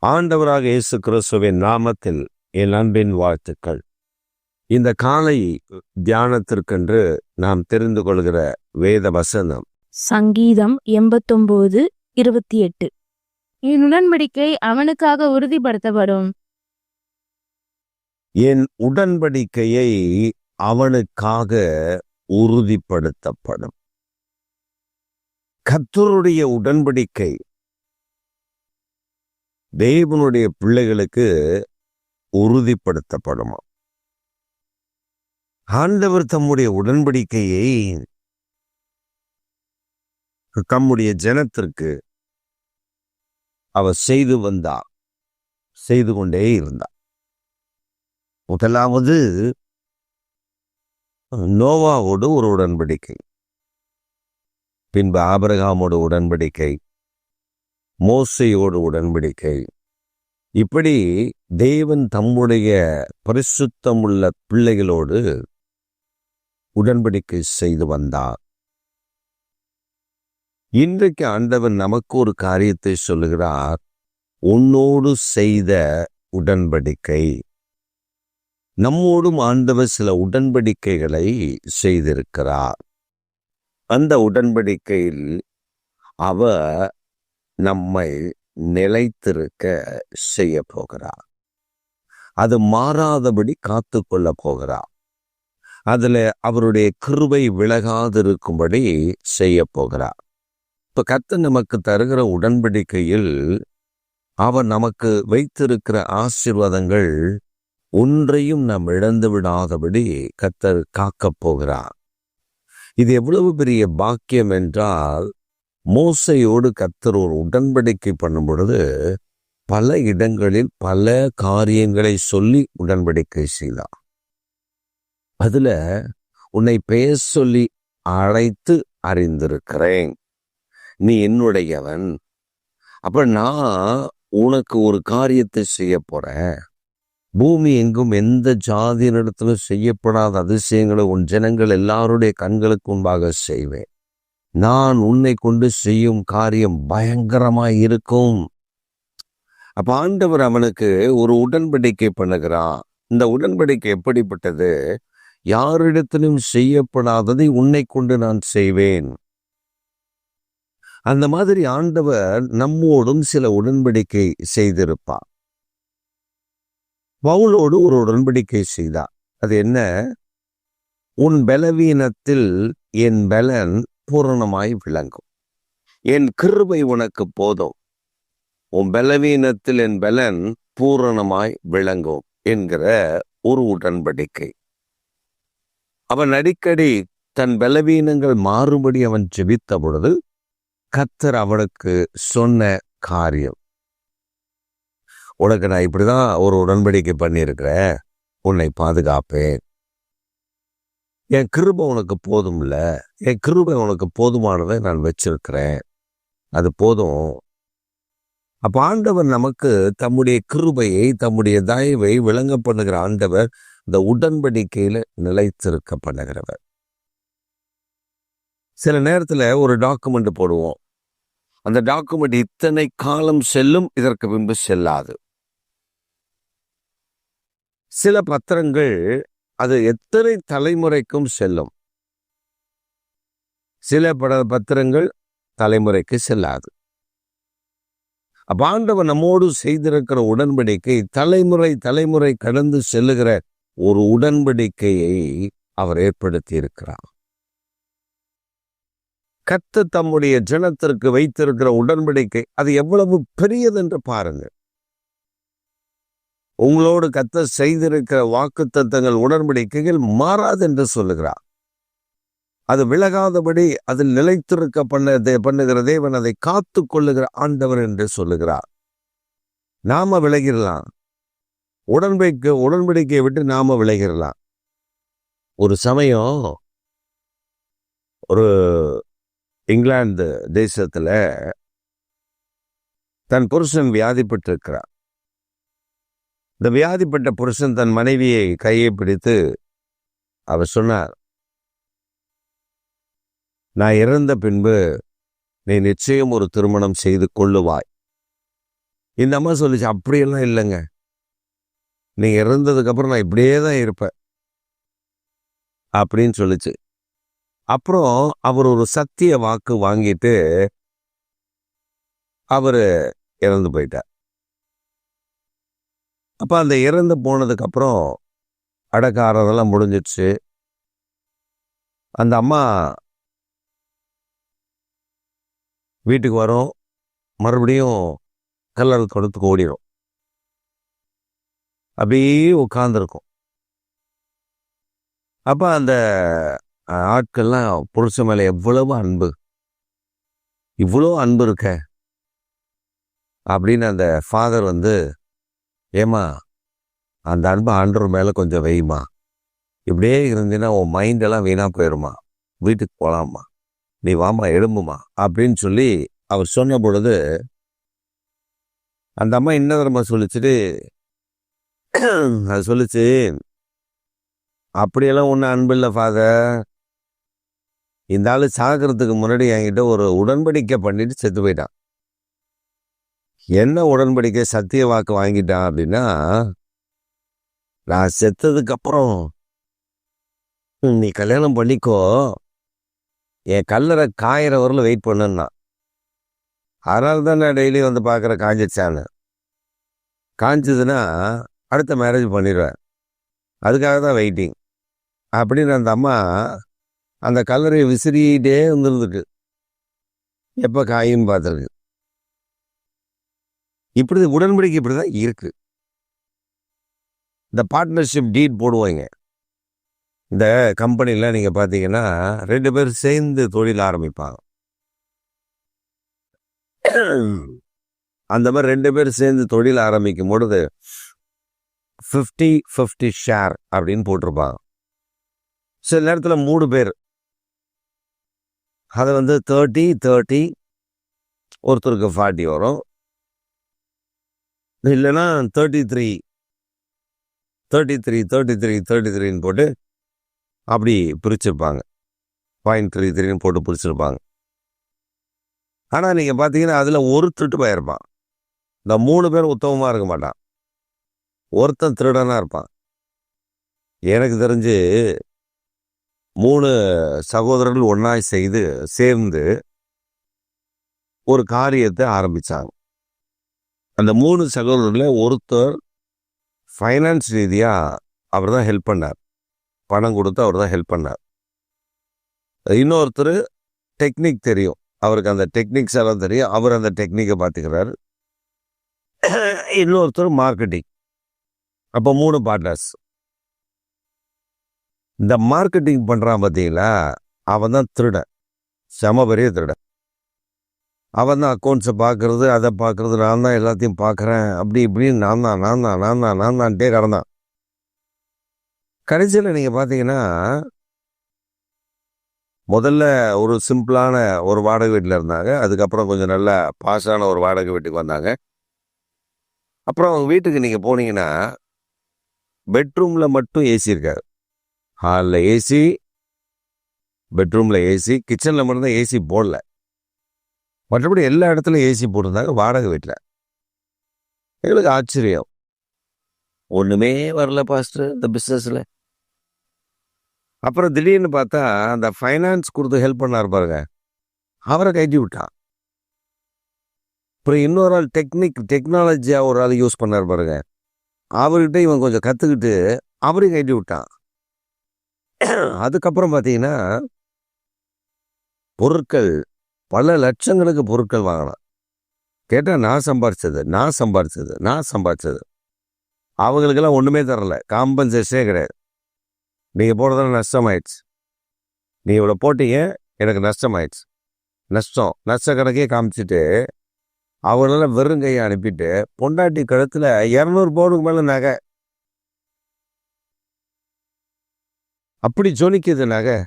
ஆண்டவராக இயேசு கிறிஸ்துவின் நாமத்தில் என் அன்பின் வாழ்த்துக்கள். இந்த காலை தியானத்திற்கென்று நாம் தெரிந்து கொள்கிற வேத வசனம் சங்கீதம் 89:28. என் உடன்படிக்கை அவனுக்காக உறுதிப்படுத்தப்படும். என் உடன்படிக்கையை அவனுக்காக உறுதிப்படுத்தப்படும். கர்த்தருடைய உடன்படிக்கை தேவனுடைய பிள்ளைகளுக்கு உறுதிப்படுத்தப்படுமா? ஆண்டவர் தம்முடைய உடன்படிக்கையை தம்முடைய ஜனத்திற்கு அவர் செய்து கொண்டே இருந்தார். முதலாவது நோவாவோடு ஒரு உடன்படிக்கை, பின்பு ஆபிரகாமோடு உடன்படிக்கை, மோசேயோடு உடன்படிக்கை. இப்படி தேவன் தம்முடைய பரிசுத்தமுள்ள பிள்ளைகளோடு உடன்படிக்கை செய்து வந்தார். இன்றைக்கு ஆண்டவர் நமக்கு ஒரு காரியத்தை சொல்லுகிறார். உன்னோடு செய்த உடன்படிக்கை. நம்மோடும் ஆண்டவர் சில உடன்படிக்கைகளை செய்திருக்கிறார். அந்த உடன்படிக்கையில் அவர் நம்மை நிலைத்திருக்க செய்ய போகிறார். அது மாறாதபடி காத்து கொள்ள போகிறார். அதுல அவருடைய கிருபை விலகாதிருக்கும்படி செய்ய போகிறார். இப்ப கர்த்தர் நமக்கு தருகிற உடன்படிக்கையில் அவர் நமக்கு வைத்திருக்கிற ஆசீர்வாதங்கள் ஒன்றையும் நாம் இழந்து விடாதபடி கர்த்தர் காக்கப் போகிறார். இது எவ்வளவு பெரிய பாக்கியம் என்றால், மோசையோடு கர்த்தர் ஒரு உடன்படிக்கை பண்ணும் பொழுது பல இடங்களில் பல காரியங்களை சொல்லி உடன்படிக்கை செய்தார். அதுல உன்னை பெயர் சொல்லி அழைத்து அறிந்திருக்கிறேன், நீ என்னுடையவன். அப்ப நான் உனக்கு ஒரு காரியத்தை செய்ய போறேன். பூமி எங்கும் எந்த ஜாதியினிடத்திலும் செய்யப்படாத அதிசயங்களை உன் ஜனங்கள் எல்லாருடைய கண்களுக்கு முன்பாக செய்வேன். நான் உன்னை கொண்டு செய்யும் காரியம் பயங்கரமாய் இருக்கும். அப்ப ஆண்டவர் அவனுக்கு ஒரு உடன்படிக்கை பண்ணுகிறான். இந்த உடன்படிக்கை எப்படிப்பட்டது? யாரிடத்திலும் செய்யப்படாததை உன்னை கொண்டு நான் செய்வேன். அந்த மாதிரி ஆண்டவர் நம்மோடும் சில உடன்படிக்கை செய்திருப்பார். பவுலோடு ஒரு உடன்படிக்கை செய்தார். அது என்ன? உன் பலவீனத்தில் என் பலன் பூரணமாய் விளங்கும், என் கிருபை உனக்கு போதும். உன் பலவீனத்தில் என் பலன் பூரணமாய் விளங்கும் என்கிற ஒரு உடன்படிக்கை. அவன் அடிக்கடி தன் பலவீனங்கள் மாறுபடி அவன் ஜெபித்த பொழுது கர்த்தர் அவனுக்கு சொன்ன காரியம், உனக்கு நான் இப்படிதான் ஒரு உடன்படிக்கை பண்ணியிருக்கிறேன், உன்னை பாதுகாப்பேன், என் கிருபை உனக்கு போதும்ல, என் கிருபை உனக்கு போதுமானதை நான் வச்சிருக்கிறேன், அது போதும். அப்ப ஆண்டவர் நமக்கு தம்முடைய கிருபையை, தம்முடைய தயவை விளங்க பண்ணுகிற ஆண்டவர் இந்த உடன்படிக்கையில நிலைத்திருக்க பண்ணுகிறவர். சில நேரத்துல ஒரு டாக்குமெண்ட் போடுவோம். அந்த டாக்குமெண்ட் இத்தனை காலம் செல்லும், இதற்கு பின்பு செல்லாது. சில பத்திரங்கள் அது எத்தனை தலைமுறைக்கும் செல்லும், சில பத்திரங்கள் தலைமுறைக்கு செல்லாது. அப்ப ஆண்டவர் நம்மோடு செய்திருக்கிற உடன்படிக்கை தலைமுறை கடந்து செல்லுகிற ஒரு உடன்படிக்கையை அவர் ஏற்படுத்தி இருக்கிறார். கர்த்தர் தம்முடைய ஜனத்திற்கு வைத்திருக்கிற உடன்படிக்கை அது எவ்வளவு பெரியது என்று பாருங்க. உங்களோடு கர்த்தர் செய்திருக்கிற வாக்குத்தத்தங்கள், உடன்படிக்கைகள் மாறாது என்று சொல்லுகிறார். அது விலகாதபடி அதில் நிலைத்திருக்க பண்ணுகிற தேவன், அதை காத்து கொள்ளுகிற ஆண்டவர் என்று சொல்லுகிறார். நாம விலகிடலாம், உடன்படிக்கையை விட்டு நாம விலகிடலாம். ஒரு சமயம் ஒரு இங்கிலாந்து தேசத்துல தன் புருஷன் வியாதிப்பட்டு இருக்கிறார். இந்த வியாதிப்பட்ட புருஷன் தன் மனைவியை கையை பிடித்து அவர் சொன்னார், நான் இறந்த பின்பு நீ நிச்சயம் ஒரு திருமணம் செய்து கொள்ளுவாய். இந்த அம்மா சொல்லிச்சு, அப்படியெல்லாம் இல்லைங்க, நீங்க இறந்ததுக்கு அப்புறம் நான் இப்படியே தான் இருப்பேன் அப்படின்னு சொல்லிச்சு. அப்புறம் அவர் ஒரு சத்திய வாக்கு வாங்கிட்டு அவரு இறந்து போயிட்டார். அப்ப அந்த இறந்து போனதுக்கு அப்புறம் அடக்காரதெல்லாம் முடிஞ்சிடுச்சு. அந்த அம்மா வீட்டுக்கு வரும், மறுபடியும் கல்லறை தொடுத்துக்கு ஓடிடும். அப்படியே உட்கார்ந்துருக்கும். அப்ப அந்த ஆட்கள்லாம் புருஷன் மேல எவ்வளவு அன்பு, இவ்வளோ அன்பு இருக்க அப்படின்னு அந்த ஃபாதர் வந்து, ஏமா அந்த அன்பு ஆண்டவர் மேல கொஞ்சம் வைமா, இப்படியே இருந்தீங்கன்னா உன் மைண்டெல்லாம் வீணா போயிருமா, வீட்டுக்கு போகலாமா, நீ வாமா எழும்புமா அப்படின்னு சொல்லி அவர் சொன்ன பொழுது அந்த அம்மா என்ன தரமா சொல்லிச்சுட்டு அது சொல்லிச்சு, அப்படியெல்லாம் ஒன்றும் அன்பு இல்லை ஃபாதர், இந்த ஆளு சாகிறதுக்கு முன்னாடி என்கிட்ட ஒரு உடன்படிக்கை பண்ணிட்டு செத்து போயிட்டான். என்ன உடன்படிக்கை? சத்திய வாக்கு வாங்கிட்டான் அப்படின்னா, நான் செத்ததுக்கு அப்புறம் நீ கல்யாணம் பண்ணிக்கோ, என் கல்லறை காயிற வரல வெயிட் பண்ணுன்னா. அதனால தான் நான் டெய்லி வந்து பார்க்குற காஞ்சிச்சான்னு. காஞ்சதுன்னா அடுத்த மேரேஜ் பண்ணிடுவேன், அதுக்காக தான் வெயிட்டிங் அப்படின்னு அந்த அம்மா அந்த கல்லறையை விசிறிட்டே வந்துருந்துட்டு எப்போ காயும் பார்த்துருக்கு. இப்படி உடன்படிக்கை இப்படி தான் இருக்கு. இந்த பார்ட்னர்ஷிப் டீட் போடுவாங்க. இந்த கம்பெனியில் நீங்கள் பார்த்தீங்கன்னா 2 பேர் சேர்ந்து தொழில் ஆரம்பிப்பாங்க. அந்த மாதிரி 2 பேர் சேர்ந்து தொழில் ஆரம்பிக்கும் பொழுது 50-50 ஷேர் அப்படின்னு போட்டிருப்பாங்க. சில நேரத்தில் 3 பேர் அதை வந்து 30-30, ஒருத்தருக்கு 40 வரும், இல்லைன்னா 33-33-33-33ன்னு போட்டு அப்படி பிரிச்சிருப்பாங்க. 0.33ன்னு போட்டு பிரிச்சிருப்பாங்க. ஆனால் நீங்கள் பார்த்தீங்கன்னா அதில் ஒரு திருட்டு போயிருப்பான். இந்த 3 பேர் உத்தமமாக இருக்க மாட்டான், ஒருத்தன் திருடனாக இருப்பான். எனக்கு தெரிஞ்சு 3 சகோதரர்கள் ஒன்றாய் சேர்ந்து ஒரு காரியத்தை ஆரம்பித்தாங்க. அந்த 3 சகோதரர்களில் ஒருத்தர் ஃபைனான்ஸ் ரீதியாக அவர் தான் ஹெல்ப் பண்ணார், பணம் கொடுத்து அவர் தான் ஹெல்ப் பண்ணார். இன்னொருத்தர் டெக்னிக் தெரியும், அவருக்கு அந்த டெக்னிக்ஸ் எல்லாம் தெரியும், அவர் அந்த டெக்னிக்கை பார்த்துக்கிறார். இன்னொருத்தர் மார்க்கெட்டிங். அப்போ 3 பார்ட்னர்ஸ். இந்த மார்க்கெட்டிங் பண்ணுறான் பார்த்தீங்களா, அவன் தான் திருடன், செம பெரிய திருடன். அவன் தான் அக்கௌண்ட்ஸை பார்க்கறது, அதை பார்க்கறது, நான் தான் எல்லாத்தையும் பார்க்குறேன், அப்படி இப்படின்னு நான் தான்ட்டே கடந்தான். கடைசியில் நீங்கள் பார்த்தீங்கன்னா முதல்ல ஒரு சிம்பிளான ஒரு வாடகை வீட்டில் இருந்தாங்க, அதுக்கப்புறம் கொஞ்சம் நல்ல பாஸான ஒரு வாடகை வீட்டுக்கு வந்தாங்க. அப்புறம் அவங்க வீட்டுக்கு நீங்கள் போனீங்கன்னா பெட்ரூமில் மட்டும் ஏசி இருக்காது. ஹாலில் ஏசி, பெட்ரூமில் ஏசி, கிச்சனில் மட்டும்தான் ஏசி போடல, மற்றபடி எல்லா இடத்துலையும் ஏசி போட்டிருந்தாங்க வாடகை வீட்டில். எங்களுக்கு ஆச்சரியம், ஒன்றுமே வரல பாஸ்டர் இந்த பிஸ்னஸில். அப்புறம் திடீர்னு பார்த்தா அந்த ஃபைனான்ஸ் கொடுத்து ஹெல்ப் பண்ணார் பாருங்க, அவரை கட்டி விட்டான். அப்புறம் இன்னொரு ஆள் டெக்னாலஜியாக ஒரு ஆள் யூஸ் பண்ணார் பாருங்க, அவர்கிட்ட இவன் கொஞ்சம் கற்றுக்கிட்டு அவரையும் கட்டி விட்டான். அதுக்கப்புறம் பார்த்தீங்கன்னா பொருட்கள், பல லட்சங்களுக்கு பொருட்கள் வாங்கினான். கேட்டால் நான் சம்பாரிச்சது. அவங்களுக்கெல்லாம் ஒன்றுமே தரல, காம்பன்சேஷனே கிடையாது. நீங்கள் போடுறதால நஷ்டமாயிடுச்சு, நீ இவ்வளோ போட்டீங்க, எனக்கு நஷ்டமாயிடுச்சு. நஷ்ட கணக்கே காமிச்சிட்டு அவங்களெல்லாம் வெறும் கையை அனுப்பிட்டு பொண்டாட்டி கழுத்தில் 200 பவுனுக்கு மேலே நகை, அப்படி ஜொலிக்குது நகை.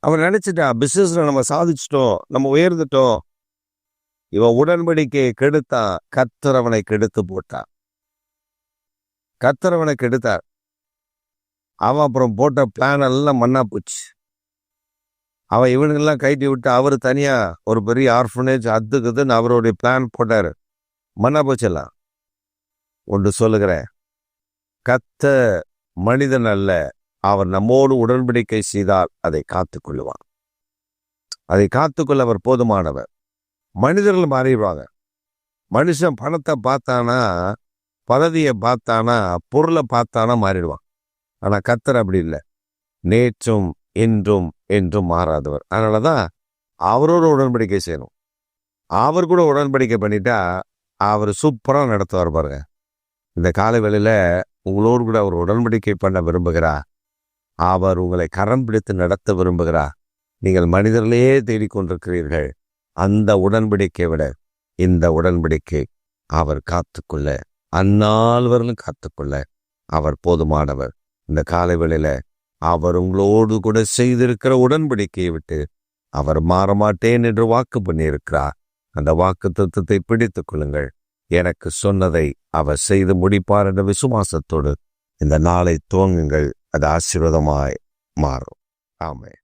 அவன் நினைச்சிட்டான் பிசினஸ்ல நம்ம சாதிச்சிட்டோம், நம்ம உயர்ந்துட்டோம். இவன் உடன்படிக்கையை கெடுத்தான், கர்த்தரவனை கெடுத்து போட்டான். கர்த்தரவனை கெடுத்தார். அவன் அப்புறம் போட்ட பிளான் எல்லாம் மண்ணா போச்சு. அவன் இவனுங்கெல்லாம் கைட்டி விட்டு அவர் தனியா ஒரு பெரிய ஆர்ஃபனேஜ் அதுக்குதுன்னு அவருடைய பிளான் போட்டாரு. மண்ணா போச்செல்லாம். ஒன்று சொல்லுகிறேன், கர்த்தர் மனிதன் அல்ல, அவர் நம்மோடு உடன்படிக்கை செய்தால் அதை காத்துக்கொள்ளுவான். அதை காத்துக்கொள்ள அவர் போதுமானவர். மனிதர்கள் மாறிடுவாங்க. மனுஷன் பணத்தை பார்த்தானா, பதவியை பார்த்தானா, பொருளை பார்த்தானா மாறிடுவான். ஆனா கர்த்தர் அப்படி இல்லை. நேற்றும் இன்றும் என்றும் மாறாதவர். அதனாலதான் அவரோட உடன்படிக்கை செய்யணும். அவர் கூட உடன்படிக்கை பண்ணிட்டா அவர் சூப்பரா நடத்துவார் பாருங்க. இந்த காலை வேளையில உங்களோடு கூட அவர் உடன்படிக்கை பண்ண விரும்புகிறார். அவர் உங்களை கரம் பிடித்து நடத்த விரும்புகிறார். நீங்கள் மனிதர்களையே தேடிக்கொண்டிருக்கிறீர்கள். அந்த உடன்படிக்கை விட இந்த உடன்படிக்கை அவர் காத்துக்கொள்ள, அந்நாள் வரலும் காத்துக்கொள்ள அவர் போதுமானவர். இந்த காலை வேளையில அவர் உங்களோடு கூட செய்திருக்கிற உடன்படிக்கையை விட்டு அவர் மாறமாட்டேன் என்று வாக்கு பண்ணியிருக்கிறார். அந்த வாக்கு தத்துவத்தை பிடித்துக் கொள்ளுங்கள். எனக்கு சொன்னதை அவர் செய்து முடிப்பார் என்ற விசுவாசத்தோடு இந்த நாளை துவங்குங்கள். அது ஆசீர்வாதமாய் மாறும். ஆமென்.